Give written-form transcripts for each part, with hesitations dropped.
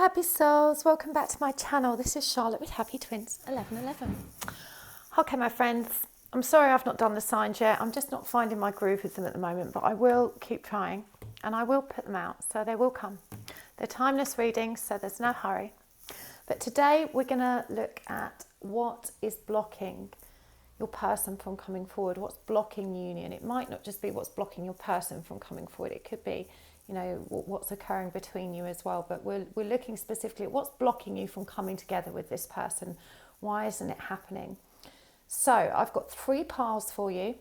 happy souls, welcome back to my channel. This is Charlotte with Happy Twins 1111. Okay, my friends, I'm sorry I've not done the signs yet. I'm just not finding my groove with them at the moment, but I will keep trying and I will put them out, so they will come. They're timeless readings, so there's no hurry. But today we're going to look at what is blocking your person from coming forward. What's blocking union? It might not just be what's blocking your person from coming forward. It could be, you know, what's occurring between you as well. But we're looking specifically at what's blocking you from coming together with this person. Why isn't it happening? So I've got 3 piles for you.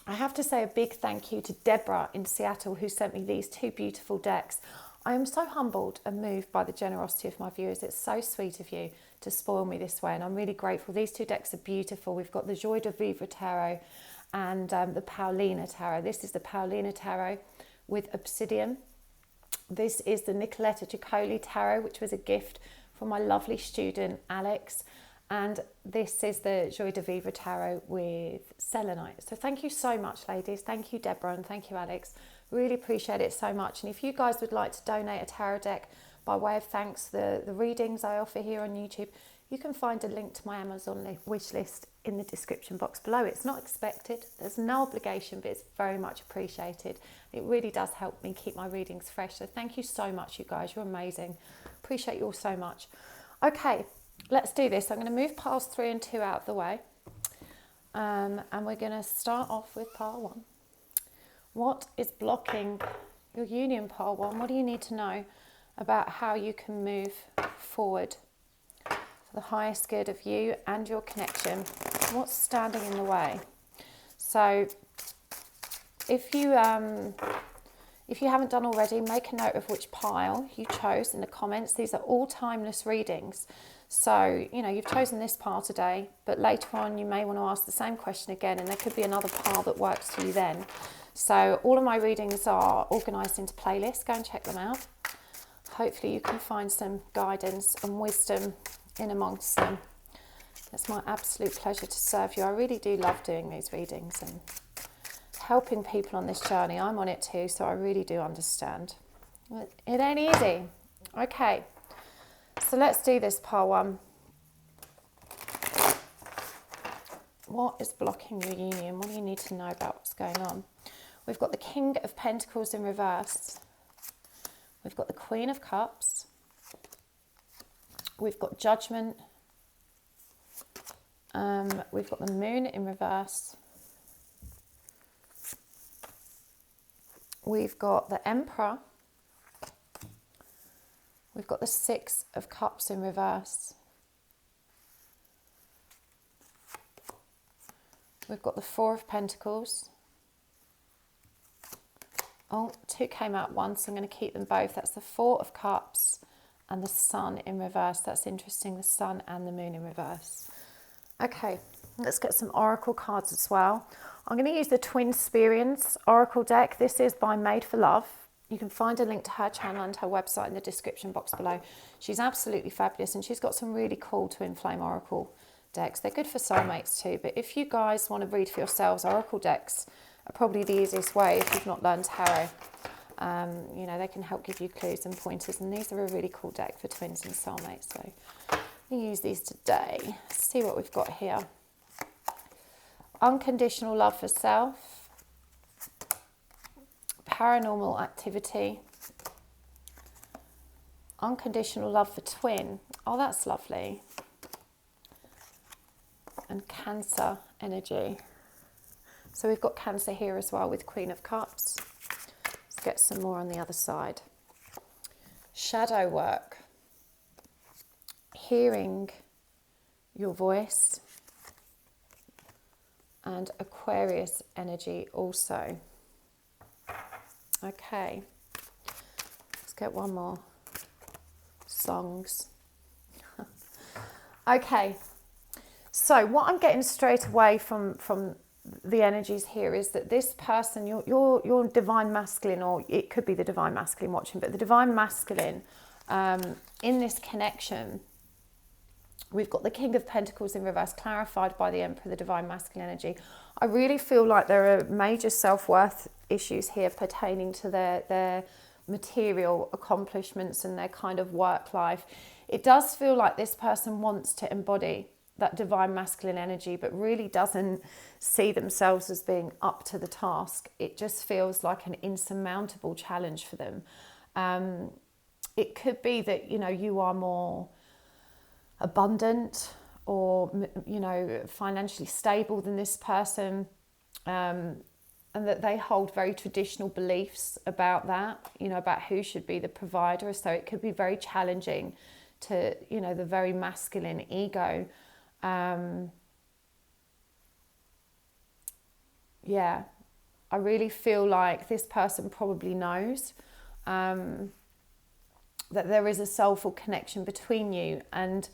I have to say a big thank you to Deborah in Seattle who sent me these 2 beautiful decks. I am so humbled and moved by the generosity of my viewers. It's so sweet of you to spoil me this way, and I'm really grateful. These 2 decks are beautiful. We've got the Joie de Vivre Tarot and the Paulina Tarot. This is the Paulina Tarot with Obsidian. This is the Nicoletta Ciccolo Tarot, which was a gift from my lovely student Alex. And this is the Joie de Vivre Tarot with Selenite. So thank you so much, ladies. Thank you, Deborah, and thank you, Alex. Really appreciate it so much. And if you guys would like to donate a tarot deck by way of thanks, the readings I offer here on YouTube, you can find a link to my Amazon wish list in the description box below. It's not expected, there's no obligation, but it's very much appreciated. It really does help me keep my readings fresh. So thank you so much, you guys. You're amazing. Appreciate you all so much. Okay, let's do this. I'm going to move piles 3 and 2 out of the way. And we're going to start off with pile 1. What is blocking your union, pile 1? What do you need to know about how you can move forward for the highest good of you and your connection? What's standing in the way? So if you haven't done already, make a note of which pile you chose in the comments. These are all timeless readings. So, you know, you've chosen this pile today, but later on you may want to ask the same question again, and there could be another pile that works for you then. So all of my readings are organised into playlists. Go and check them out. Hopefully you can find some guidance and wisdom in amongst them. It's my absolute pleasure to serve you. I really do love doing these readings and helping people on this journey. I'm on it too, so I really do understand. It ain't easy. Okay, so let's do this, pile 1. What is blocking your union? What do you need to know about what's going on? We've got the King of Pentacles in reverse. We've got the Queen of Cups. We've got Judgment. We've got the Moon in reverse. We've got the Emperor. We've got the 6 of Cups in reverse. We've got the 4 of Pentacles. Oh, 2 came out once, so I'm going to keep them both. That's the 4 of Cups and the Sun in reverse. That's interesting, the Sun and the Moon in reverse. Okay, let's get some Oracle cards as well. I'm going to use the Twin Experience Oracle deck. This is by Made for Love. You can find a link to her channel and her website in the description box below. She's absolutely fabulous, and she's got some really cool Twin Flame Oracle decks. They're good for soulmates too, but if you guys want to read for yourselves, Oracle decks are probably the easiest way if you've not learned tarot. You know, they can help give you clues and pointers, and these are a really cool deck for twins and soulmates. So we use these today. Let's see what we've got here. Unconditional love for self, paranormal activity, unconditional love for twin. Oh, that's lovely. And Cancer energy. So we've got Cancer here as well with Queen of Cups. Let's get some more on the other side. Shadow work. Hearing your voice. And Aquarius energy also. Okay. Let's get one more. Songs. Okay. So what I'm getting straight away from the energies here is that this person, your divine masculine, or it could be the divine masculine watching, but the divine masculine in this connection, we've got the King of Pentacles in reverse, clarified by the Emperor, the divine masculine energy. I really feel like there are major self-worth issues here pertaining to their material accomplishments and their kind of work life. It does feel like this person wants to embody that divine masculine energy, but really doesn't see themselves as being up to the task. It just feels like an insurmountable challenge for them. It could be that, you are more abundant or, financially stable than this person, and that they hold very traditional beliefs about that, about who should be the provider. So it could be very challenging to, the very masculine ego. I really feel like this person probably knows that there is a soulful connection between you, and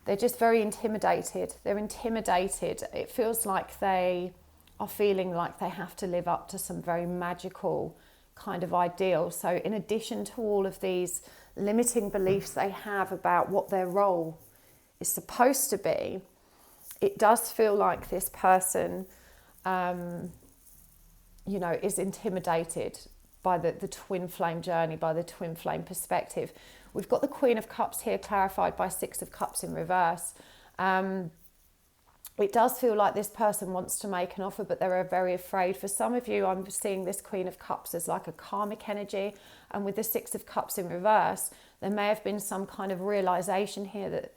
they're just very intimidated. They're intimidated. It feels like they are feeling like they have to live up to some very magical kind of ideal. So in addition to all of these limiting beliefs they have about what their role is supposed to be, it does feel like this person, is intimidated by the twin flame journey, by the twin flame perspective. We've got the Queen of Cups here clarified by Six of Cups in reverse. It does feel like this person wants to make an offer, but they're very afraid. For some of you, I'm seeing this Queen of Cups as like a karmic energy. And with the Six of Cups in reverse, there may have been some kind of realization here that,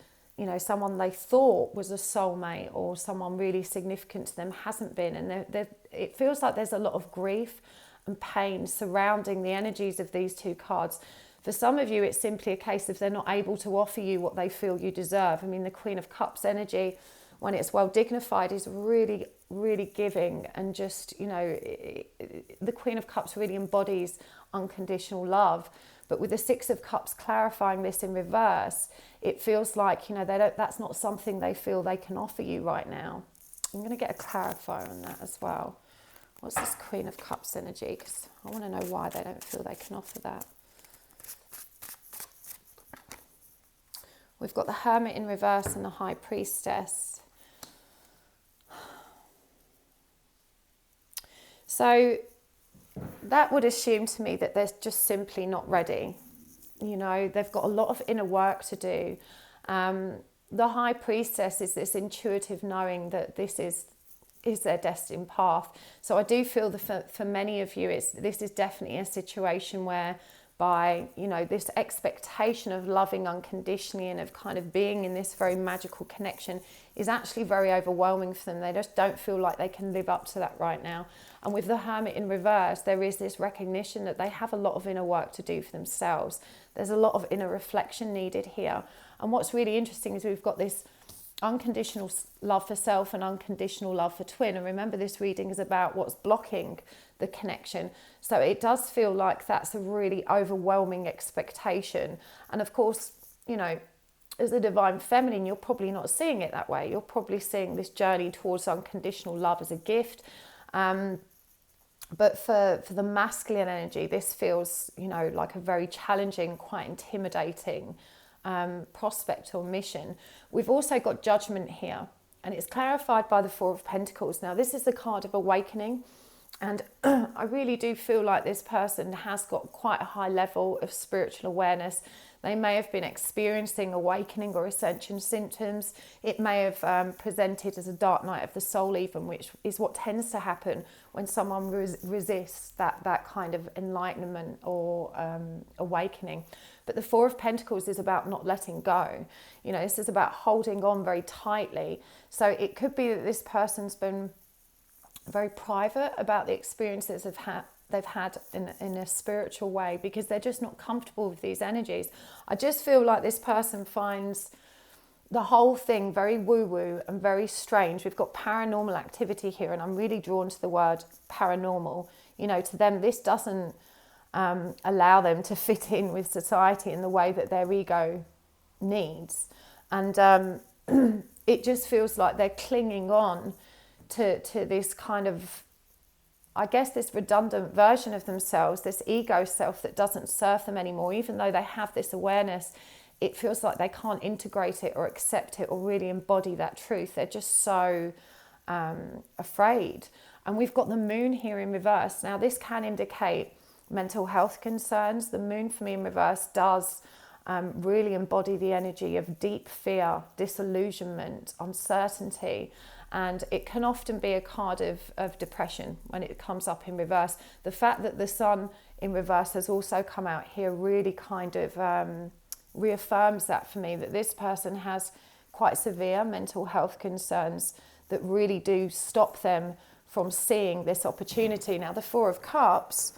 someone they thought was a soulmate or someone really significant to them hasn't been. And it feels like there's a lot of grief and pain surrounding the energies of these two cards. For some of you, it's simply a case of they're not able to offer you what they feel you deserve. I mean, the Queen of Cups energy, when it's well dignified, is really, really giving. And just, the Queen of Cups really embodies unconditional love. But with the Six of Cups clarifying this in reverse, it feels like, that's not something they feel they can offer you right now. I'm going to get a clarifier on that as well. What's this Queen of Cups energy? Because I want to know why they don't feel they can offer that. We've got the Hermit in reverse and the High Priestess. So that would assume to me that they're just simply not ready. They've got a lot of inner work to do. The High Priestess is this intuitive knowing that this is their destined path. So I do feel that for many of you, this is definitely a situation where by, this expectation of loving unconditionally and of kind of being in this very magical connection is actually very overwhelming for them. They just don't feel like they can live up to that right now. And with the Hermit in reverse, there is this recognition that they have a lot of inner work to do for themselves. There's a lot of inner reflection needed here. And what's really interesting is we've got this unconditional love for self and unconditional love for twin. And remember, this reading is about what's blocking the connection. So it does feel like that's a really overwhelming expectation. And of course, as a divine feminine, you're probably not seeing it that way. You're probably seeing this journey towards unconditional love as a gift. But for the masculine energy, this feels, like a very challenging, quite intimidating prospect or mission. We've also got Judgment here, and it's clarified by the Four of Pentacles. Now, this is the card of awakening, and I really do feel like this person has got quite a high level of spiritual awareness. They may have been experiencing awakening or ascension symptoms. It may have presented as a dark night of the soul even, which is what tends to happen when someone resists that kind of enlightenment or awakening. But the Four of Pentacles is about not letting go. This is about holding on very tightly. So it could be that this person's been very private about the experiences they've had in a spiritual way, because they're just not comfortable with these energies. I just feel like this person finds the whole thing very woo-woo and very strange. We've got paranormal activity here, and I'm really drawn to the word paranormal. To them, this doesn't allow them to fit in with society in the way that their ego needs. And it just feels like they're clinging on to this kind of, I guess, this redundant version of themselves, this ego self that doesn't serve them anymore. Even though they have this awareness, it feels like they can't integrate it or accept it or really embody that truth. They're just so afraid. And we've got the Moon here in reverse. Now, this can indicate mental health concerns. The moon for me in reverse does really embody the energy of deep fear, disillusionment, uncertainty, and it can often be a card of depression when it comes up in reverse. The fact that the sun in reverse has also come out here really kind of reaffirms that for me, that this person has quite severe mental health concerns that really do stop them from seeing this opportunity. Now, the Four of Cups,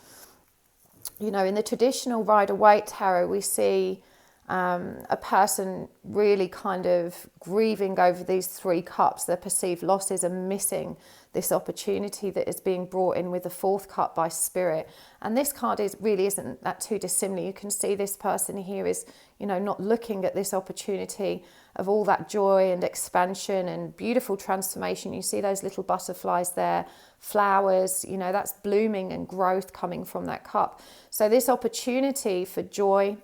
you know, in the traditional Rider-Waite tarot, we see a person really kind of grieving over these 3 cups, their perceived losses, and missing this opportunity that is being brought in with the 4th cup by spirit. And this card really isn't that too dissimilar. You can see this person here is, you know, not looking at this opportunity of all that joy and expansion and beautiful transformation. You see those little butterflies there, flowers, you know, that's blooming and growth coming from that cup. So this opportunity for joy,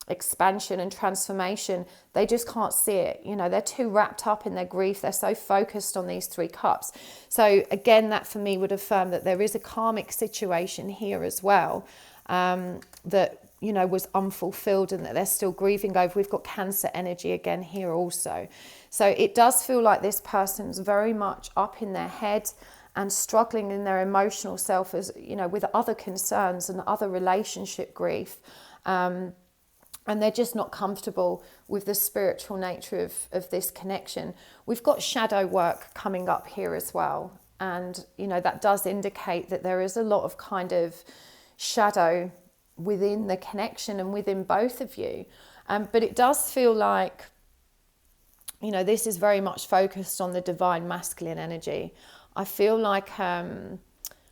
expansion and transformation, they just can't see it. You know, they're too wrapped up in their grief. They're so focused on these 3 cups. So again, that for me would affirm that there is a karmic situation here as well, that, you know, was unfulfilled and that they're still grieving over. We've got Cancer energy again here also. So it does feel like this person's very much up in their head and struggling in their emotional self, as, you know, with other concerns and other relationship grief. And they're just not comfortable with the spiritual nature of this connection. We've got shadow work coming up here as well. And, you know, that does indicate that there is a lot of kind of shadow within the connection and within both of you. But it does feel like, you know, this is very much focused on the divine masculine energy. I feel like I'm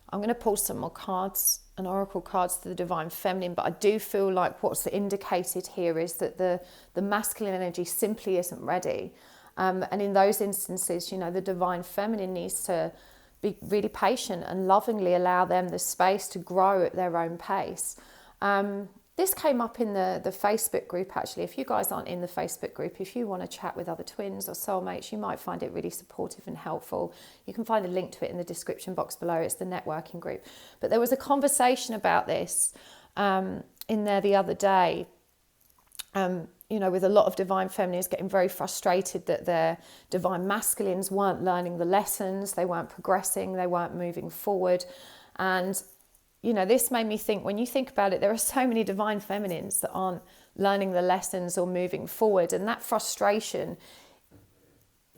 going to pull some more cards, and oracle cards to the divine feminine, but I do feel like what's indicated here is that the masculine energy simply isn't ready. And in those instances, you know, the divine feminine needs to be really patient and lovingly allow them the space to grow at their own pace. This came up in the Facebook group, actually. If you guys aren't in the Facebook group, if you want to chat with other twins or soulmates, you might find it really supportive and helpful. You can find a link to it in the description box below. It's the networking group. But there was a conversation about this in there the other day, you know, with a lot of divine feminines getting very frustrated that their divine masculines weren't learning the lessons, they weren't progressing, they weren't moving forward. And you know, this made me think, when you think about it, there are so many divine feminines that aren't learning the lessons or moving forward. And that frustration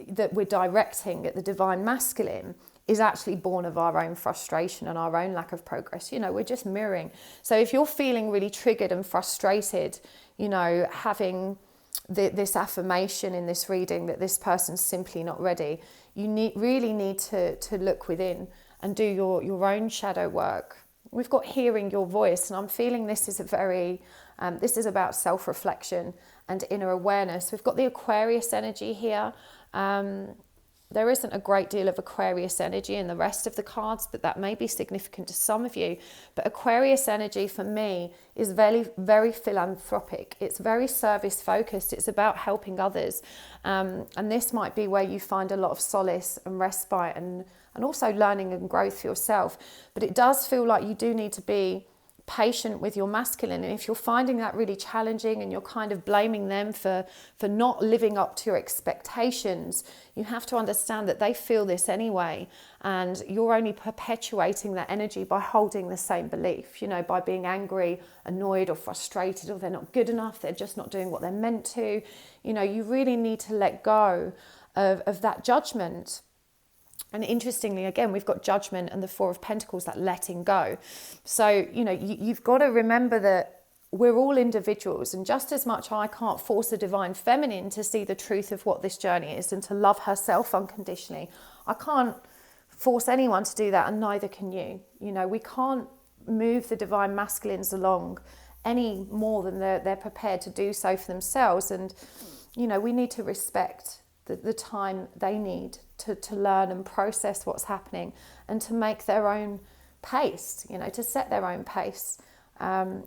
that we're directing at the divine masculine is actually born of our own frustration and our own lack of progress. You know, we're just mirroring. So if you're feeling really triggered and frustrated, you know, having this affirmation in this reading that this person's simply not ready, you really need to look within and do your own shadow work. We've got hearing your voice, and I'm feeling this is this is about self-reflection and inner awareness. We've got the Aquarius energy here. There isn't a great deal of Aquarius energy in the rest of the cards, but that may be significant to some of you. But Aquarius energy for me is very, very philanthropic. It's very service focused. It's about helping others. And this might be where you find a lot of solace and respite and also learning and growth for yourself. But it does feel like you do need to be patient with your masculine, and if you're finding that really challenging and you're kind of blaming them for not living up to your expectations, you have to understand that they feel this anyway, and you're only perpetuating that energy by holding the same belief, you know, by being angry, annoyed or frustrated, or they're not good enough, they're just not doing what they're meant to. You know, you really need to let go of that judgment. And interestingly, again, we've got judgment and the Four of Pentacles, that letting go. So, you know, you've got to remember that we're all individuals, and just as much I can't force a divine feminine to see the truth of what this journey is and to love herself unconditionally, I can't force anyone to do that, and neither can you. You know, we can't move the divine masculines along any more than they're prepared to do so for themselves. And, you know, we need to respect the time they need to learn and process what's happening and to make their own pace, you know, to set their own pace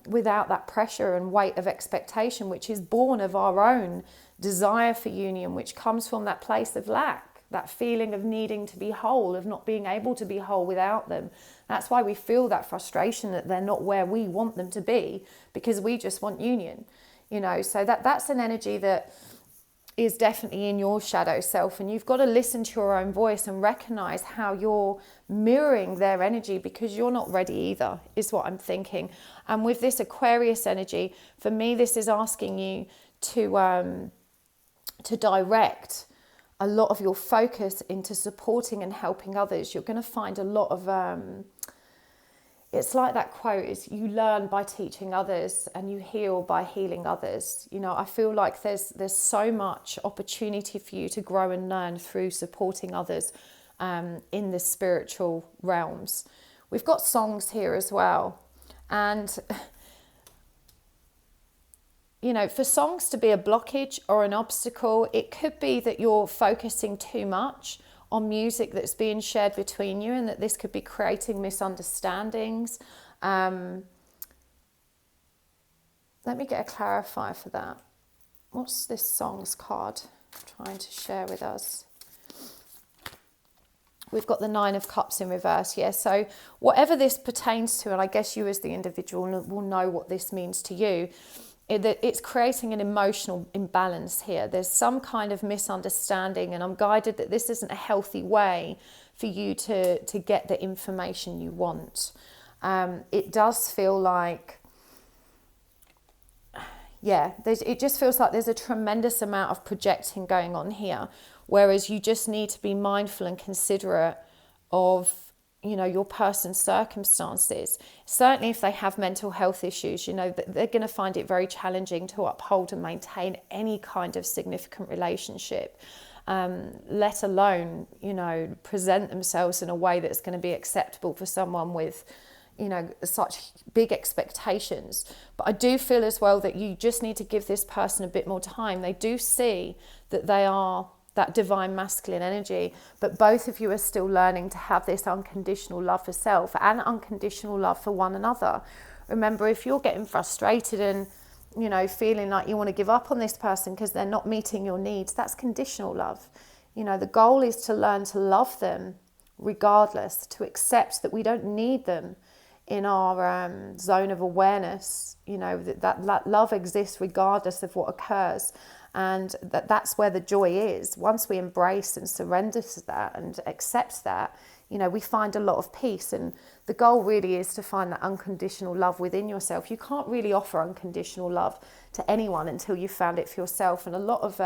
without that pressure and weight of expectation, which is born of our own desire for union, which comes from that place of lack. that feeling of needing to be whole, of not being able to be whole without them. That's why we feel that frustration that they're not where we want them to be, because we just want union, you know. So that's an energy that is definitely in your shadow self, and you've got to listen to your own voice and recognize how you're mirroring their energy, because you're not ready either, is what I'm thinking. And with this Aquarius energy, for me, this is asking you to direct a lot of your focus into supporting and helping others. You're going to find a lot of it's like that quote is, you learn by teaching others and you heal by healing others. You know, I feel like there's so much opportunity for you to grow and learn through supporting others in the spiritual realms. We've got songs here as well. And, you know, for songs to be a blockage or an obstacle, it could be that you're focusing too much on music that's being shared between you, and that this could be creating misunderstandings. Let me get a clarifier for that. What's this songs card trying to share with us? We've got the 9 of Cups in reverse. Yeah, so whatever this pertains to, and I guess you as the individual will know what this means to you, it's creating an emotional imbalance here. There's some kind of misunderstanding, and I'm guided that this isn't a healthy way for you to get the information you want. It does feel like, yeah, it just feels like there's a tremendous amount of projecting going on here, whereas you just need to be mindful and considerate of, you know, your person's circumstances. Certainly if they have mental health issues, you know, they're going to find it very challenging to uphold and maintain any kind of significant relationship, let alone, you know, present themselves in a way that's going to be acceptable for someone with, you know, such big expectations. But I do feel as well that you just need to give this person a bit more time. They do see that they are that divine masculine energy, but both of you are still learning to have this unconditional love for self and unconditional love for one another. Remember, if you're getting frustrated and, you know, feeling like you want to give up on this person because they're not meeting your needs, that's conditional love. You know, the goal is to learn to love them regardless, to accept that we don't need them in our zone of awareness, you know, that love exists regardless of what occurs. And that's where the joy is. Once we embrace and surrender to that and accept that, you know, we find a lot of peace. And the goal really is to find that unconditional love within yourself. You can't really offer unconditional love to anyone until you've found it for yourself. And a lot of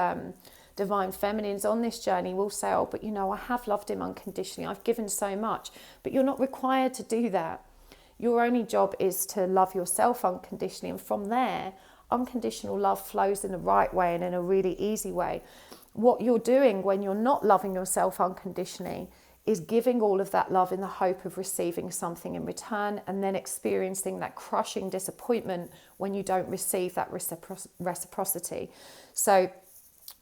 divine feminines on this journey will say, oh, but you know, I have loved him unconditionally. I've given so much. But you're not required to do that. Your only job is to love yourself unconditionally. And from there, unconditional love flows in the right way and in a really easy way. What you're doing when you're not loving yourself unconditionally is giving all of that love in the hope of receiving something in return, and then experiencing that crushing disappointment when you don't receive that reciprocity. So,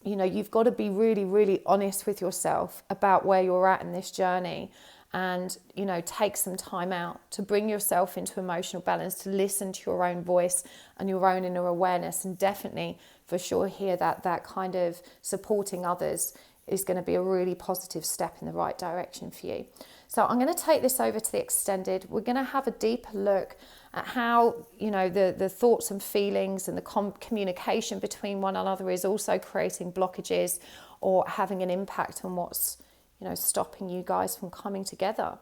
you know, you've got to be really, really honest with yourself about where you're at in this journey. And, you know, take some time out to bring yourself into emotional balance, to listen to your own voice and your own inner awareness. And definitely, for sure, here that kind of supporting others is going to be a really positive step in the right direction for you. So I'm going to take this over to the extended. We're going to have a deeper look at how, you know, the thoughts and feelings and the communication between one another is also creating blockages or having an impact on what's, you know, stopping you guys from coming together.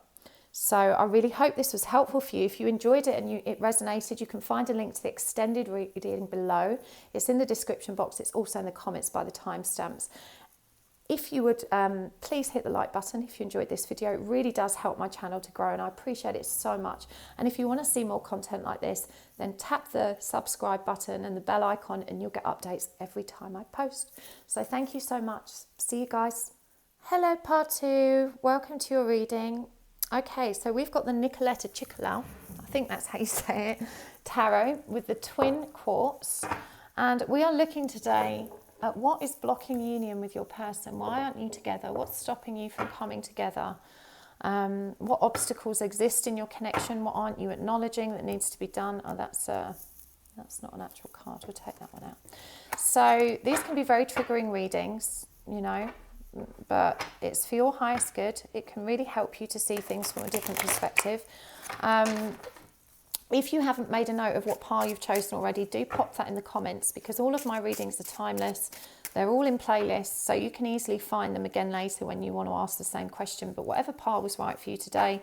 So I really hope this was helpful for you. If you enjoyed it and it resonated, you can find a link to the extended reading below. It's in the description box. It's also in the comments by the timestamps. If you would please hit the like button if you enjoyed this video. It really does help my channel to grow, and I appreciate it so much. And if you want to see more content like this, then tap the subscribe button and the bell icon, and you'll get updates every time I post. So thank you so much. See you guys. Hello, part 2. Welcome to your reading. Okay, so we've got the Nicoletta Ciccolo, I think that's how you say it, tarot with the twin quartz. And we are looking today at what is blocking union with your person. Why aren't you together? What's stopping you from coming together? What obstacles exist in your connection? What aren't you acknowledging that needs to be done? Oh, that's not an actual card. We'll take that one out. So these can be very triggering readings, you know. but it's for your highest good. It can really help you to see things from a different perspective. If you haven't made a note of what pile you've chosen already, do pop that in the comments, because all of my readings are timeless. They're all in playlists, so you can easily find them again later when you want to ask the same question. But whatever pile was right for you today,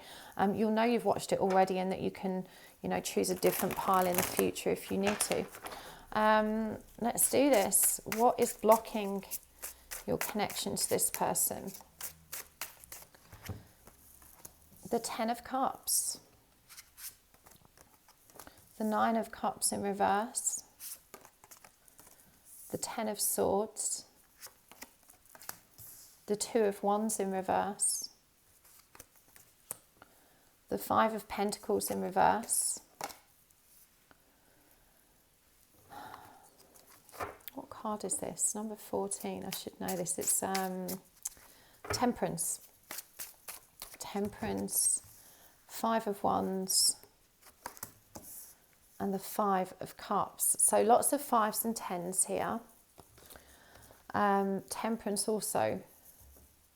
you'll know you've watched it already, and that you can, you know, choose a different pile in the future if you need to. Let's do this. What is blocking your connection to this person? The Ten of Cups. The Nine of Cups in reverse. The Ten of Swords. The Two of Wands in reverse. The Five of Pentacles in reverse. What card is this? Number 14. I should know this. It's Temperance. Temperance. Five of Wands. And the Five of Cups. So lots of fives and tens here. Temperance also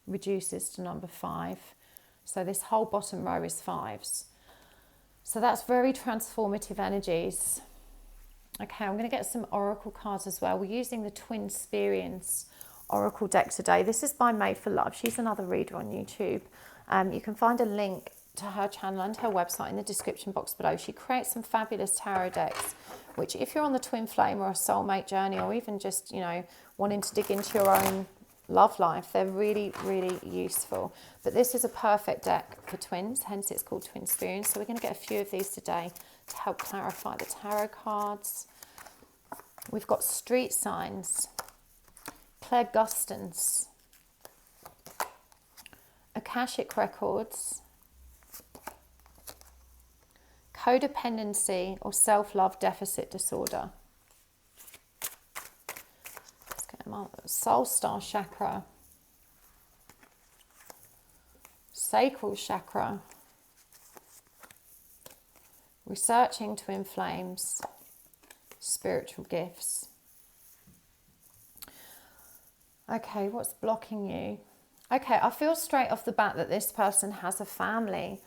reduces to number 5. So this whole bottom row is fives. So that's very transformative energies. Okay, I'm going to get some oracle cards as well. We're using the Twin Experience oracle deck today. This is by Made for Love. She's another reader on YouTube. You can find a link to her channel and her website in the description box below. She creates some fabulous tarot decks, which if you're on the twin flame or a soulmate journey, or even just, you know, wanting to dig into your own love life, they're really, really useful. But this is a perfect deck for twins, hence it's called Twin Experience. So we're going to get a few of these today to help clarify the tarot cards. We've got Street Signs, Clairgustance, Akashic Records, Codependency or self-love deficit disorder. Let's get them up. Soul Star Chakra, Sacral Chakra, Researching Twin Flames, Spiritual Gifts. Okay, what's blocking you? Okay, I feel straight off the bat that this person has a family.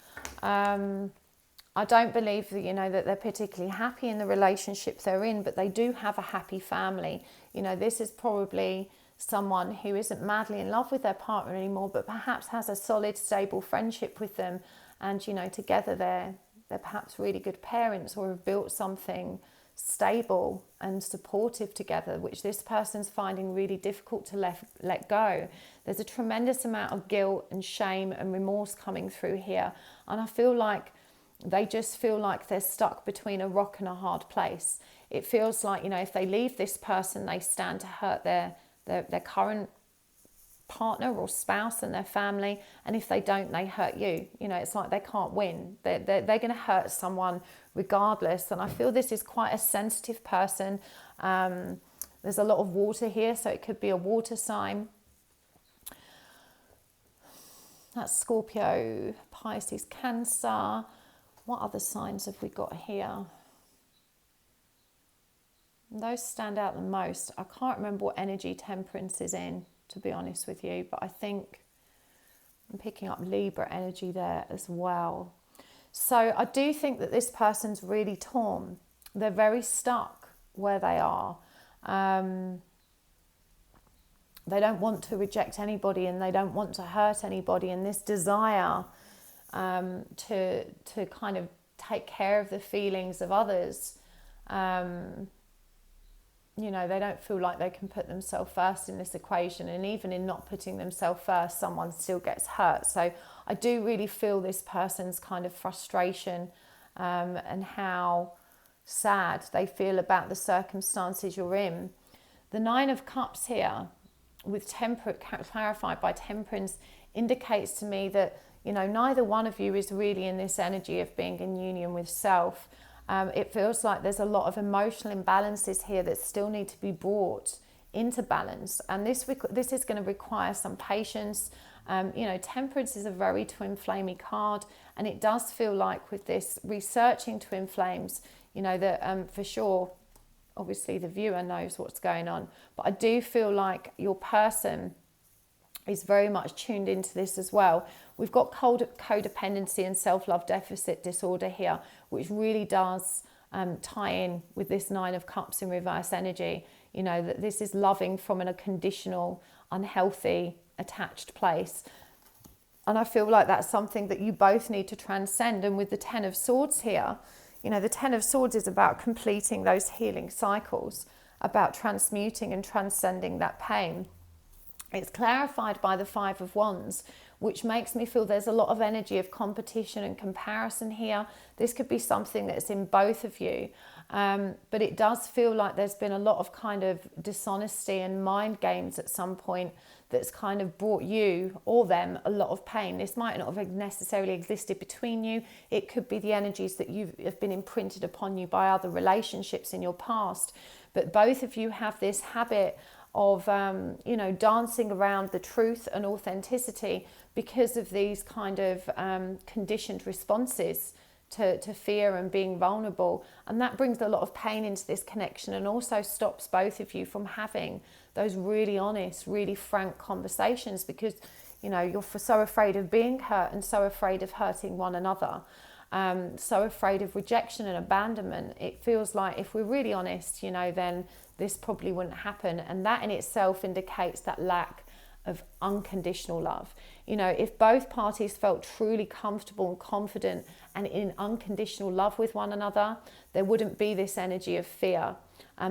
I don't believe that, you know, that they're particularly happy in the relationship they're in, but they do have a happy family. You know, this is probably someone who isn't madly in love with their partner anymore, but perhaps has a solid, stable friendship with them. And, you know, together they're perhaps really good parents, or have built something stable and supportive together, which this person's finding really difficult to let go. There's a tremendous amount of guilt and shame and remorse coming through here. And I feel like they just feel like they're stuck between a rock and a hard place. It feels like, you know, if they leave this person, they stand to hurt their current partner or spouse and their family. And if they don't, they hurt you. You know, it's like they can't win. They're going to hurt someone regardless. And I feel this is quite a sensitive person. There's a lot of water here, so it could be a water sign. That's Scorpio, Pisces, Cancer. What other signs have we got here? Those stand out the most. I can't remember what energy Temperance is in, to be honest with you, but I think I'm picking up Libra energy there as well. So I do think that this person's really torn. They're very stuck where they are. They don't want to reject anybody, and they don't want to hurt anybody, and this desire to kind of take care of the feelings of others. You know, they don't feel like they can put themselves first in this equation, and even in not putting themselves first, someone still gets hurt. So I do really feel this person's kind of frustration and how sad they feel about the circumstances you're in. The Nine of Cups here, with clarified by Temperance, indicates to me that, you know, neither one of you is really in this energy of being in union with self. It feels like there's a lot of emotional imbalances here that still need to be brought into balance, and this is going to require some patience. You know, Temperance is a very twin flamey card, and it does feel like with this researching twin flames, you know, that for sure, obviously the viewer knows what's going on, but I do feel like your person is very much tuned into this as well. We've got codependency and self-love deficit disorder here, which really does tie in with this Nine of Cups in reverse energy. You know, that this is loving from a conditional, unhealthy, attached place. And I feel like that's something that you both need to transcend. And with the Ten of Swords here, you know, the Ten of Swords is about completing those healing cycles, about transmuting and transcending that pain. It's clarified by the Five of Wands, which makes me feel there's a lot of energy of competition and comparison here. This could be something that's in both of you. But it does feel like there's been a lot of kind of dishonesty and mind games at some point that's kind of brought you or them a lot of pain. This might not have necessarily existed between you. It could be the energies that have been imprinted upon you by other relationships in your past. But both of you have this habit of, you know, dancing around the truth and authenticity because of these kind of conditioned responses to fear and being vulnerable. And that brings a lot of pain into this connection and also stops both of you from having those really honest, really frank conversations because, you know, you're so afraid of being hurt and so afraid of hurting one another. So afraid of rejection and abandonment. It feels like if we're really honest, you know, then this probably wouldn't happen. And that in itself indicates that lack of unconditional love. You know, if both parties felt truly comfortable and confident and in unconditional love with one another, there wouldn't be this energy of fear.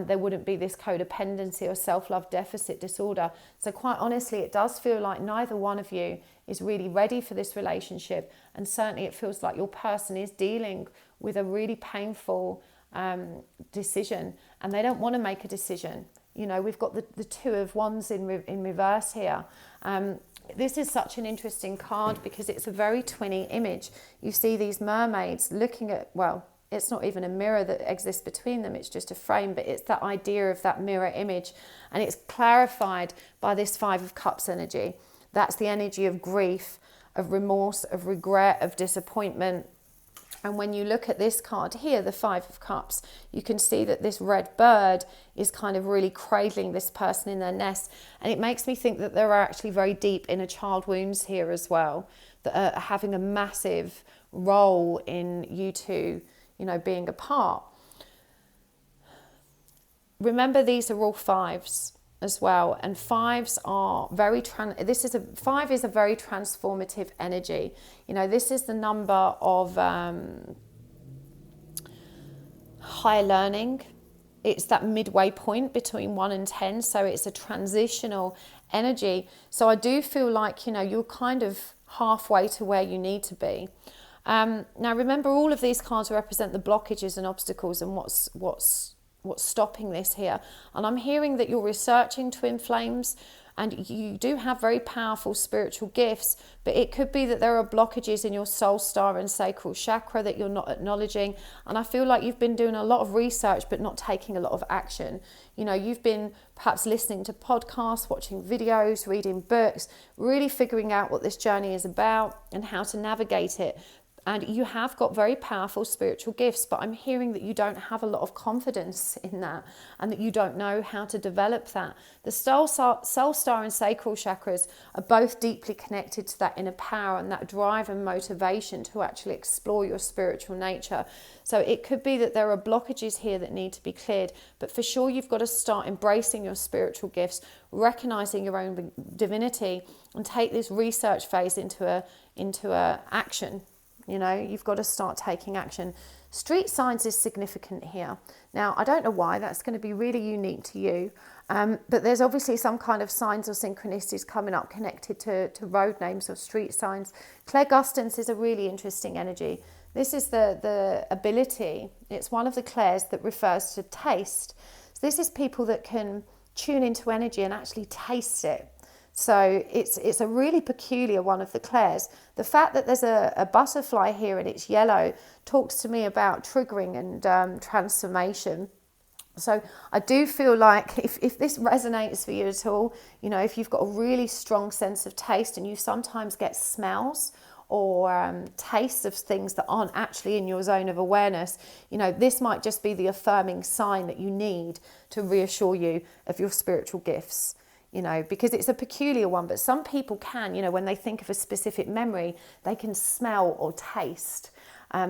There wouldn't be this codependency or self-love deficit disorder. So quite honestly, it does feel like neither one of you is really ready for this relationship. And certainly it feels like your person is dealing with a really painful decision and they don't want to make a decision. You know, we've got the Two of Wands in reverse here. This is such an interesting card because it's a very twinny image. You see these mermaids looking at, well, it's not even a mirror that exists between them, it's just a frame, but it's that idea of that mirror image. And it's clarified by this Five of Cups energy. That's the energy of grief, of remorse, of regret, of disappointment. And when you look at this card here, the Five of Cups, you can see that this red bird is kind of really cradling this person in their nest. And it makes me think that there are actually very deep inner child wounds here as well, that are having a massive role in you two, you know, being apart. Remember, these are all fives as well, and fives are very five is a very transformative energy. You know, this is the number of higher learning. It's that midway point between 1 and 10, so it's a transitional energy. So I do feel like, you know, you're kind of halfway to where you need to be. Now remember, all of these cards represent the blockages and obstacles and what's stopping this here. And I'm hearing that you're researching twin flames and you do have very powerful spiritual gifts, but it could be that there are blockages in your soul star and sacral chakra that you're not acknowledging. And I feel like you've been doing a lot of research but not taking a lot of action. You know, you've been perhaps listening to podcasts, watching videos, reading books, really figuring out what this journey is about and how to navigate it. And you have got very powerful spiritual gifts, but I'm hearing that you don't have a lot of confidence in that and that you don't know how to develop that. The soul star and sacral chakras are both deeply connected to that inner power and that drive and motivation to actually explore your spiritual nature. So it could be that there are blockages here that need to be cleared, but for sure you've got to start embracing your spiritual gifts, recognizing your own divinity, and take this research phase into a action. You know, you've got to start taking action. Street signs is significant here. Now, I don't know why, that's going to be really unique to you. But there's obviously some kind of signs or synchronicities coming up connected to road names or street signs. Clairgustance is a really interesting energy. This is the ability, it's one of the clairs that refers to taste. So this is people that can tune into energy and actually taste it. So it's a really peculiar one of the clairs. The fact that there's a butterfly here and it's yellow talks to me about triggering and transformation. So I do feel like if this resonates for you at all, you know, if you've got a really strong sense of taste and you sometimes get smells or tastes of things that aren't actually in your zone of awareness, you know, this might just be the affirming sign that you need to reassure you of your spiritual gifts. you know, because it's a peculiar one, but some people can, you know, when they think of a specific memory, they can smell or taste.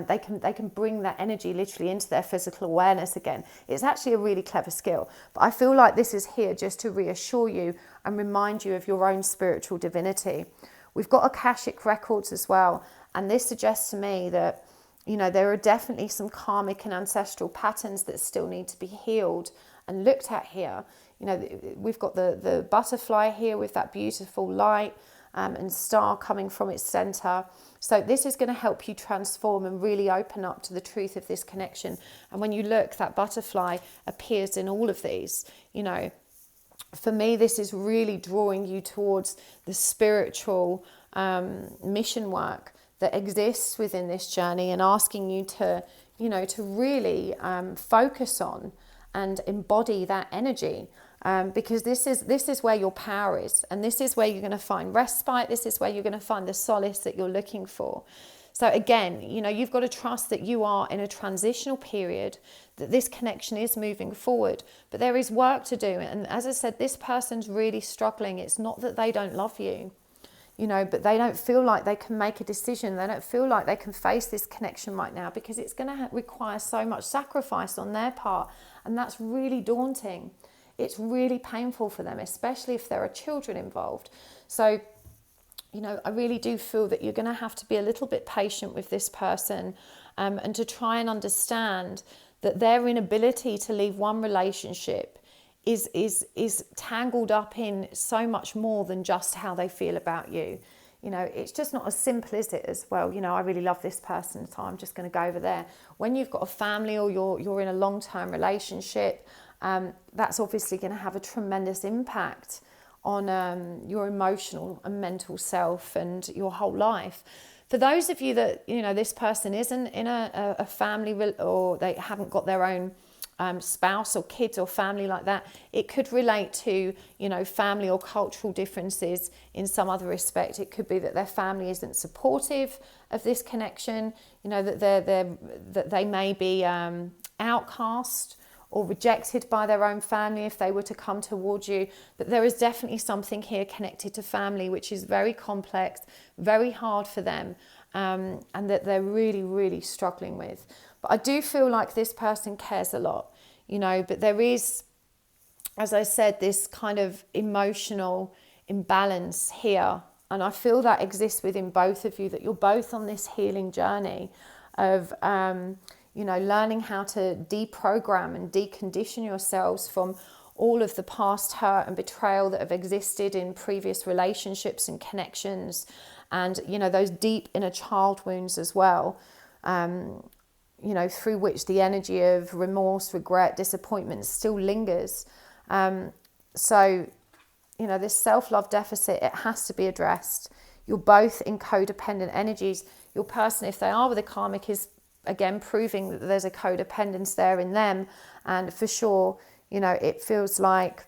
They can bring that energy literally into their physical awareness again. It's actually a really clever skill. But I feel like this is here just to reassure you and remind you of your own spiritual divinity. We've got Akashic records as well. And this suggests to me that, you know, there are definitely some karmic and ancestral patterns that still need to be healed and looked at here. You know, we've got the butterfly here with that beautiful light and star coming from its center. So this is going to help you transform and really open up to the truth of this connection. And when you look, that butterfly appears in all of these. You know, for me, this is really drawing you towards the spiritual mission work that exists within this journey, and asking you to, you know, to really focus on and embody that energy. Because this is where your power is, and this is where you're going to find respite. This is where you're going to find the solace that you're looking for. So again, you know, you've got to trust that you are in a transitional period, that this connection is moving forward, but there is work to do. And as I said, this person's really struggling. It's not that they don't love you, you know, but they don't feel like they can make a decision. They don't feel like they can face this connection right now, because it's going to require so much sacrifice on their part. And that's really daunting. It's really painful for them, especially if there are children involved. So, you know, I really do feel that you're going to have to be a little bit patient with this person, and to try and understand that their inability to leave one relationship is tangled up in so much more than just how they feel about you. You know, it's just not as simple as it as, well, you know, I really love this person, so I'm just going to go over there. When you've got a family, or you're in a long-term relationship, that's obviously going to have a tremendous impact on your emotional and mental self and your whole life. For those of you that, you know, this person isn't in a family, or they haven't got their own spouse or kids or family like that, it could relate to, you know, family or cultural differences in some other respect. It could be that their family isn't supportive of this connection, you know, that they may be outcast or rejected by their own family if they were to come towards you. But there is definitely something here connected to family, which is very complex, very hard for them, and that they're really, really struggling with. But I do feel like this person cares a lot, you know, but there is, as I said, this kind of emotional imbalance here. And I feel that exists within both of you, that you're both on this healing journey of, you know, learning how to deprogram and decondition yourselves from all of the past hurt and betrayal that have existed in previous relationships and connections, and, you know, those deep inner child wounds as well, you know, through which the energy of remorse, regret, disappointment still lingers. So, you know, this self-love deficit, it has to be addressed. You're both in codependent energies. Your person, if they are with a karmic, is again proving that there's a codependence there in them. And for sure, you know, it feels like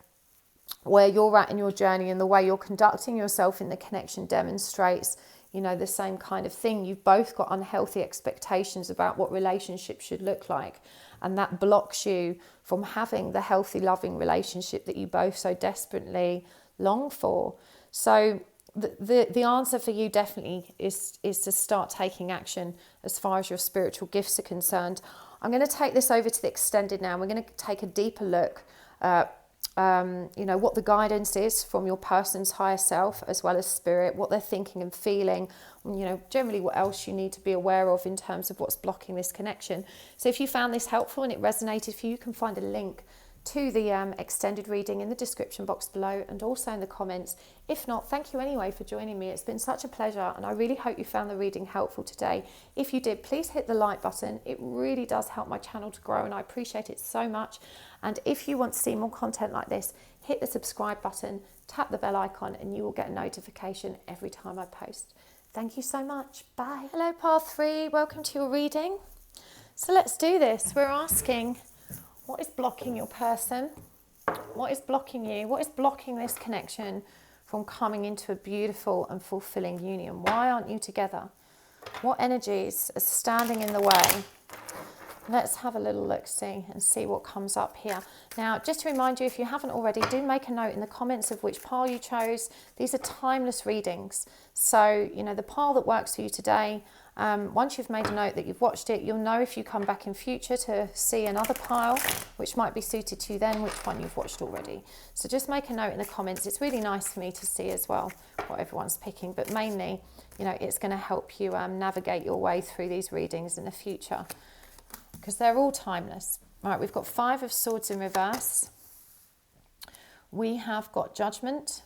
where you're at in your journey and the way you're conducting yourself in the connection demonstrates, you know, the same kind of thing. You've both got unhealthy expectations about what relationships should look like, and that blocks you from having the healthy, loving relationship that you both so desperately long for. So the answer for you definitely is to start taking action as far as your spiritual gifts are concerned. I'm going to take this over to the extended now. We're going to take a deeper look at you know, what the guidance is from your person's higher self as well as spirit, what they're thinking and feeling, and, you know, generally what else you need to be aware of in terms of what's blocking this connection. So if you found this helpful and it resonated for you, you can find a link to the extended reading in the description box below and also in the comments. If not, thank you anyway for joining me. It's been such a pleasure, and I really hope you found the reading helpful today. If you did, please hit the like button. It really does help my channel to grow, and I appreciate it so much. And if you want to see more content like this, hit the subscribe button, tap the bell icon, and you will get a notification every time I post. Thank you so much. Bye. Hello, Path 3. Welcome to your reading. So let's do this. We're asking, what is blocking your person? What is blocking you? What is blocking this connection from coming into a beautiful and fulfilling union? Why aren't you together? What energies are standing in the way Let's have a little look-see and see what comes up here. Now, just to remind you, if you haven't already, do make a note in the comments of which pile you chose. These are timeless readings. So, you know, the pile that works for you today, once you've made a note that you've watched it, you'll know if you come back in future to see another pile, which might be suited to you then, which one you've watched already. So just make a note in the comments. It's really nice for me to see as well what everyone's picking, but mainly, you know, it's going to help you navigate your way through these readings in the future, because they're all timeless. Right, we've got 5 of Swords in reverse. We have got Judgment.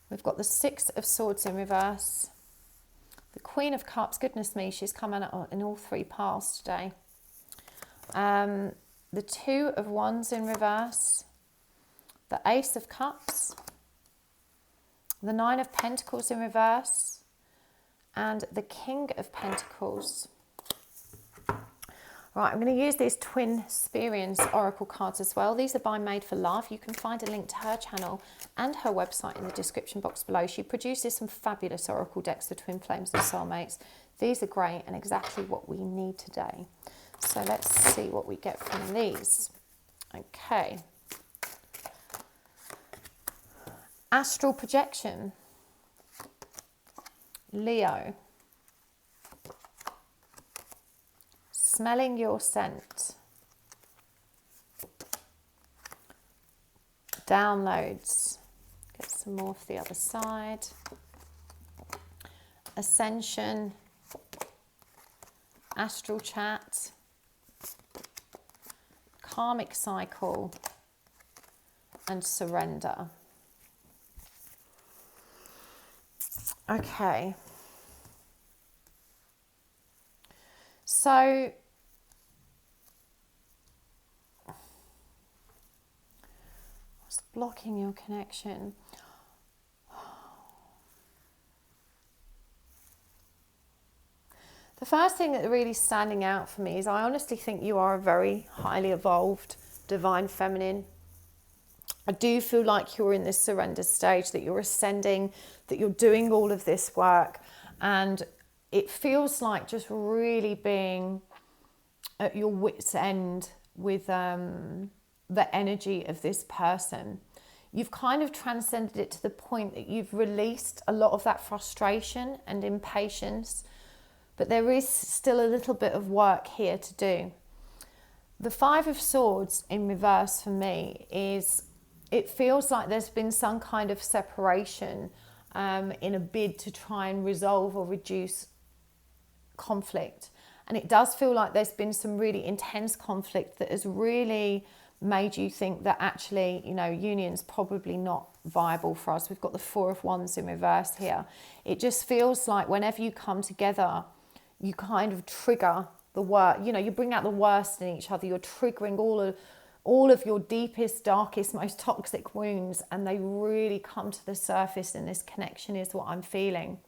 We've got the 6 of Swords in reverse. The Queen of Cups, goodness me, she's coming out in all 3 piles today. The 2 of Wands in reverse. The Ace of Cups. The 9 of Pentacles in reverse. And the King of Pentacles. Right, I'm going to use these Twin Experience Oracle cards as well. These are by Made for Love. You can find a link to her channel and her website in the description box below. She produces some fabulous Oracle decks for Twin Flames and Soulmates. These are great and exactly what we need today. So let's see what we get from these. Okay. Astral Projection. Leo. Smelling your scent. Downloads. Get some more for the other side. Ascension. Astral chat. Karmic cycle. And surrender. Okay. So what's blocking your connection? The first thing that really standing out for me is I honestly think you are a very highly evolved divine feminine. I do feel like you're in this surrender stage, that you're ascending, that you're doing all of this work, and it feels like just really being at your wit's end with the energy of this person. You've kind of transcended it to the point that you've released a lot of that frustration and impatience, but there is still a little bit of work here to do. The 5 of Swords in reverse for me is, it feels like there's been some kind of separation in a bid to try and resolve or reduce conflict. And it does feel like there's been some really intense conflict that has really made you think that actually, you know, union's probably not viable for us. We've got the 4 of Wands in reverse here. It just feels like whenever you come together, you kind of trigger the worst, you know, you bring out the worst in each other. You're triggering all of your deepest, darkest, most toxic wounds, and they really come to the surface in this connection, is what I'm feeling.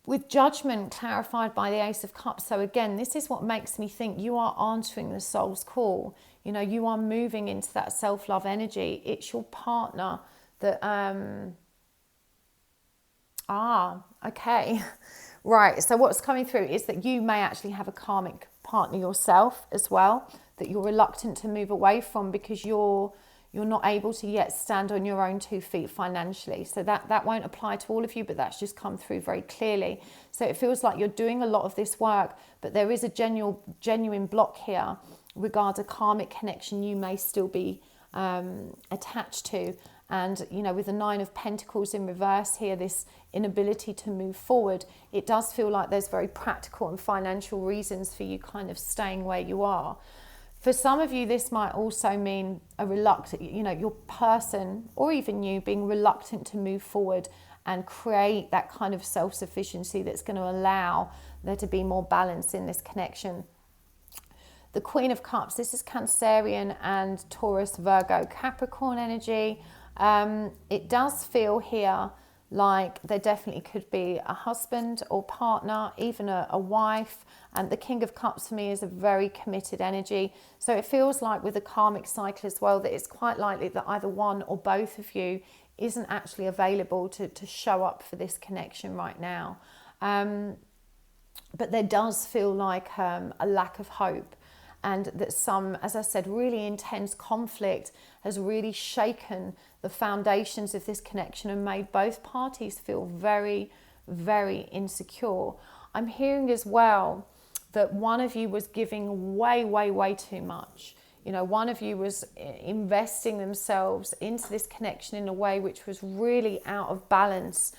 With Judgment clarified by the Ace of Cups. So again, this is what makes me think you are answering the soul's call. You know, you are moving into that self-love energy. It's your partner that, okay. Right, so what's coming through is that you may actually have a karmic partner yourself as well, that you're reluctant to move away from because you're not able to yet stand on your own 2 feet financially. So that won't apply to all of you, but that's just come through very clearly. So it feels like you're doing a lot of this work, but there is a genuine block here regards a karmic connection you may still be attached to. And, you know, with the 9 of Pentacles in reverse here, this inability to move forward, it does feel like there's very practical and financial reasons for you kind of staying where you are. For some of you, this might also mean a reluctant, you know, your person or even you being reluctant to move forward and create that kind of self-sufficiency that's going to allow there to be more balance in this connection. The Queen of Cups, this is Cancerian and Taurus, Virgo, Capricorn energy. It does feel here like there definitely could be a husband or partner, even a wife. And the King of Cups for me is a very committed energy. So it feels like with the karmic cycle as well, that it's quite likely that either one or both of you isn't actually available to show up for this connection right now. But there does feel like a lack of hope, and that some, as I said, really intense conflict has really shaken the foundations of this connection and made both parties feel very, very insecure. I'm hearing as well that one of you was giving way, way, way too much. You know, one of you was investing themselves into this connection in a way which was really out of balance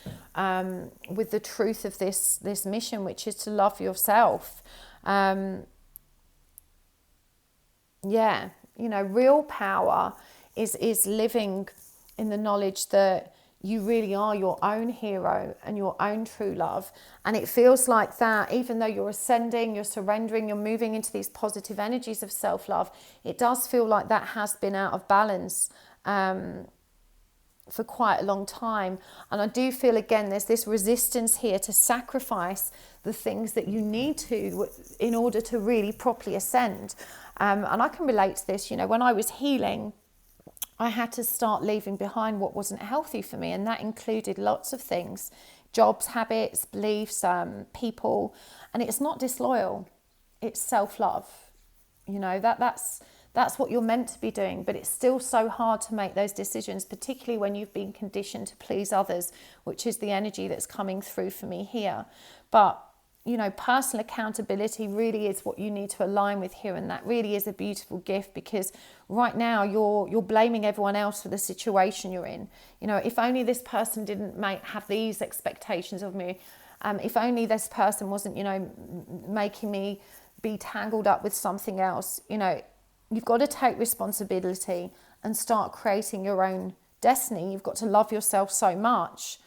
with the truth of this mission, which is to love yourself. Yeah, you know, real power is living in the knowledge that you really are your own hero and your own true love. And it feels like that, even though you're ascending, you're surrendering, you're moving into these positive energies of self-love, it does feel like that has been out of balance for quite a long time. And I do feel, again, there's this resistance here to sacrifice the things that you need to in order to really properly ascend. And I can relate to this. You know, when I was healing, I had to start leaving behind what wasn't healthy for me, and that included lots of things: jobs, habits, beliefs, people. And it's not disloyal, it's self-love. You know, that's what you're meant to be doing, but it's still so hard to make those decisions, particularly when you've been conditioned to please others, which is the energy that's coming through for me here. But you know, personal accountability really is what you need to align with here, and that really is a beautiful gift, because right now you're blaming everyone else for the situation you're in. You know, if only this person didn't have these expectations of me, if only this person wasn't, you know, making me be tangled up with something else. You know, you've got to take responsibility and start creating your own destiny. You've got to love yourself so much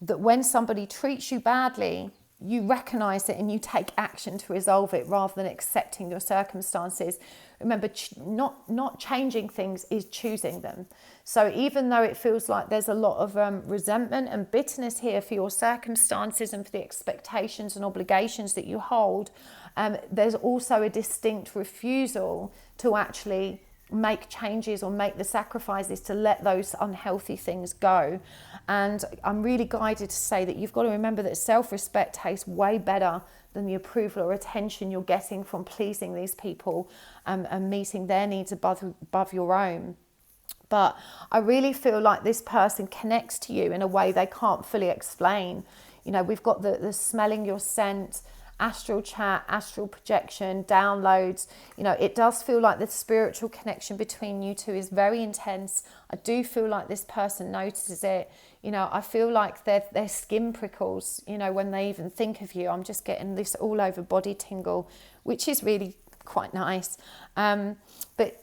that when somebody treats you badly, you recognize it and you take action to resolve it, rather than accepting your circumstances. Remember, not changing things is choosing them. So even though it feels like there's a lot of resentment and bitterness here for your circumstances and for the expectations and obligations that you hold, there's also a distinct refusal to actually make changes or make the sacrifices to let those unhealthy things go. And I'm really guided to say that you've got to remember that self-respect tastes way better than the approval or attention you're getting from pleasing these people and meeting their needs above your own. But I really feel like this person connects to you in a way they can't fully explain. You know, we've got the smelling your scent, astral chat, astral projection, downloads. You know, it does feel like the spiritual connection between you two is very intense. I do feel like this person notices it. You know, I feel like their skin prickles, you know, when they even think of you. I'm just getting this all over body tingle, which is really quite nice. But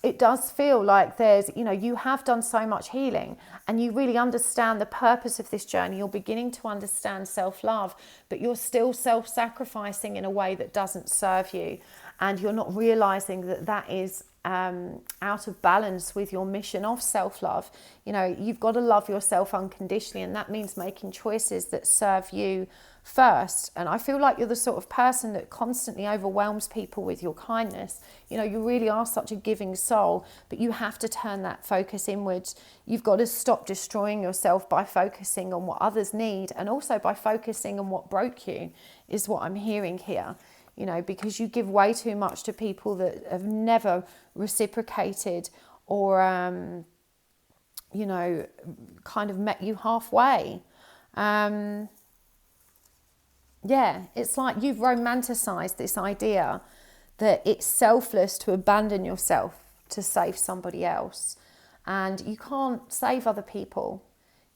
it does feel like there's, you know, you have done so much healing and you really understand the purpose of this journey. You're beginning to understand self-love, but you're still self-sacrificing in a way that doesn't serve you. And you're not realizing that that is out of balance with your mission of self-love. You know, you've got to love yourself unconditionally, and that means making choices that serve you first. And I feel like you're the sort of person that constantly overwhelms people with your kindness. You know, you really are such a giving soul, but you have to turn that focus inwards. You've got to stop destroying yourself by focusing on what others need, and also by focusing on what broke you, is what I'm hearing here. You know, because you give way too much to people that have never reciprocated or, you know, kind of met you halfway. Yeah, it's like you've romanticized this idea that it's selfless to abandon yourself to save somebody else. And you can't save other people.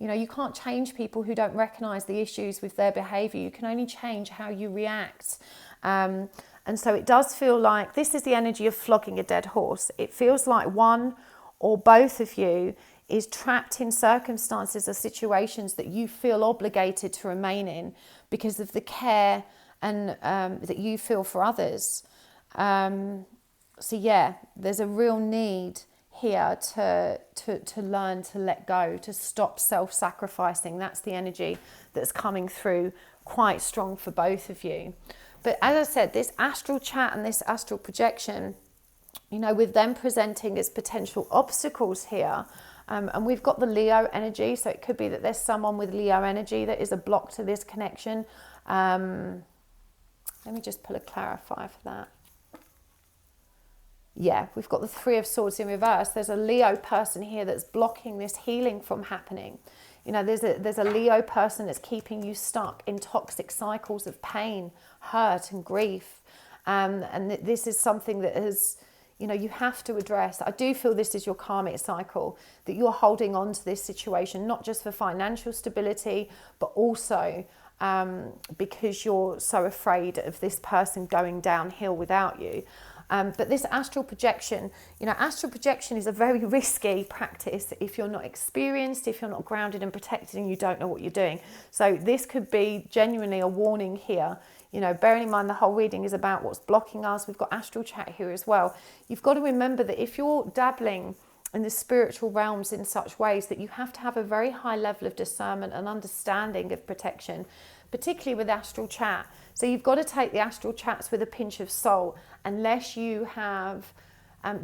You know, you can't change people who don't recognize the issues with their behavior. You can only change how you react. And so it does feel like this is the energy of flogging a dead horse. It feels like one or both of you is trapped in circumstances or situations that you feel obligated to remain in because of the care and that you feel for others. So yeah, there's a real need here to learn to let go, to stop self-sacrificing. That's the energy that's coming through quite strong for both of you. But as I said, this astral chat and this astral projection, you know, with them presenting as potential obstacles here, And we've got the Leo energy, so it could be that there's someone with Leo energy that is a block to this connection. Let me just pull a clarifier for that. Yeah, we've got the Three of Swords in reverse. There's a Leo person here that's blocking this healing from happening. You know, there's a Leo person that's keeping you stuck in toxic cycles of pain, hurt and grief. And this is something that has, you know, you have to address. I do feel this is your karmic cycle, that you're holding on to this situation, not just for financial stability, but also because you're so afraid of this person going downhill without you. But this astral projection, you know, astral projection is a very risky practice if you're not experienced, if you're not grounded and protected and you don't know what you're doing. So this could be genuinely a warning here. You know, bearing in mind the whole reading is about what's blocking us. We've got astral chat here as well. You've got to remember that if you're dabbling in the spiritual realms in such ways, that you have to have a very high level of discernment and understanding of protection, particularly with astral chat. So you've got to take the astral chats with a pinch of salt, unless you have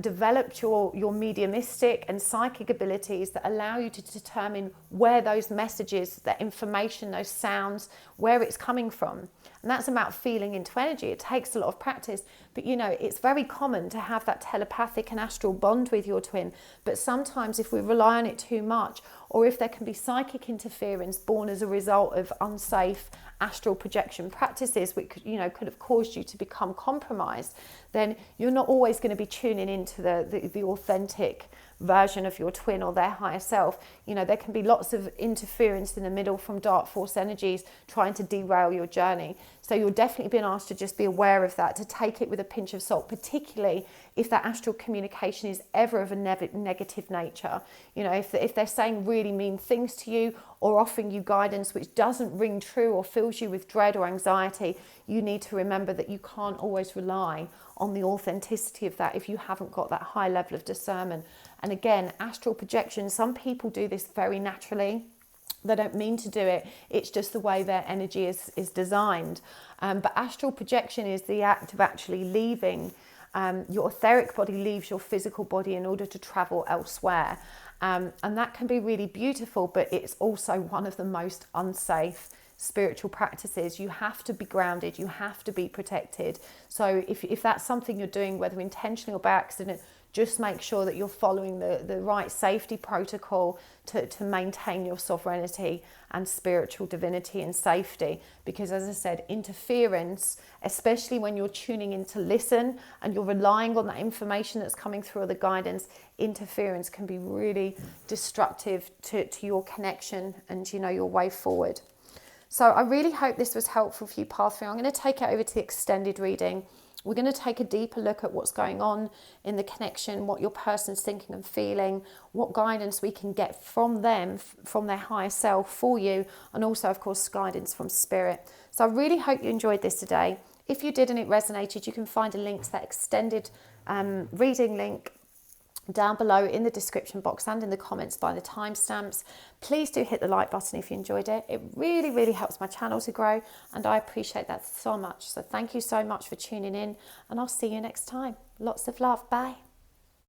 developed your mediumistic and psychic abilities that allow you to determine where those messages, that information, those sounds, where it's coming from. And that's about feeling into energy. It takes a lot of practice, but you know, it's very common to have that telepathic and astral bond with your twin. But sometimes if we rely on it too much, or if there can be psychic interference born as a result of unsafe astral projection practices, which, you know, could have caused you to become compromised, then you're not always going to be tuning into the authentic version of your twin or their higher self. You know, there can be lots of interference in the middle from dark force energies trying to derail your journey. So you're definitely being asked to just be aware of that, to take it with a pinch of salt, particularly if that astral communication is ever of a negative nature. You know, if they're saying really mean things to you or offering you guidance which doesn't ring true or fills you with dread or anxiety, you need to remember that you can't always rely on the authenticity of that if you haven't got that high level of discernment. And again, astral projection, some people do this very naturally. They don't mean to do it. It's just the way their energy is designed. But astral projection is the act of actually leaving. Your etheric body leaves your physical body in order to travel elsewhere. And that can be really beautiful, but it's also one of the most unsafe spiritual practices. You have to be grounded. You have to be protected. So if that's something you're doing, whether intentionally or by accident, just make sure that you're following the right safety protocol to maintain your sovereignty and spiritual divinity and safety. Because as I said, interference, especially when you're tuning in to listen and you're relying on that information that's coming through or the guidance, interference can be really destructive to your connection and, you know, your way forward. So I really hope this was helpful for you, Path 3. I'm going to take it over to the extended reading. We're going to take a deeper look at what's going on in the connection, what your person's thinking and feeling, what guidance we can get from them, from their higher self for you, and also, of course, guidance from spirit. So I really hope you enjoyed this today. If you did and it resonated, you can find a link to that extended reading link down below in the description box and in the comments by the timestamps. Please do hit the like button if you enjoyed it. It really, really helps my channel to grow, and I appreciate that so much. So thank you so much for tuning in, and I'll see you next time. Lots of love. Bye.